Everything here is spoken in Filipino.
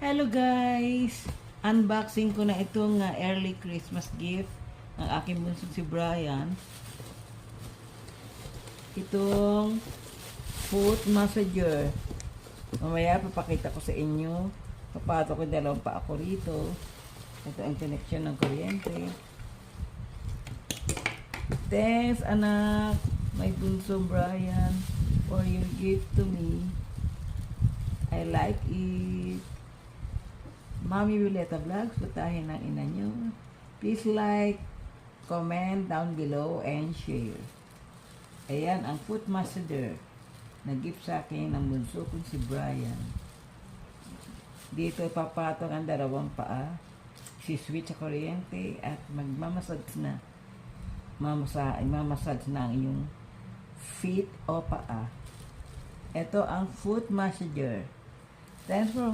Hello guys! Unboxing ko na itong early Christmas gift ng aking bunso si Brian. Itong foot massager. Mamaya papakita ko sa inyo. Papato ko dalawang pa ako rito. Ito ang connection ng kuryente. Thanks anak, my bunso Brian, for your gift to me. I like it. Mami Violeta Vlogs, putahin ng ina nyo. Please like, comment down below, and share. Ayan, ang foot massager na gift sa akin ng bunso kong si Brian. Dito papatong ang dalawang paa, si-switch sa kuryente, at magmamassage na. Mamassage na ang iyong feet o paa. Ito ang foot massager. Thanks for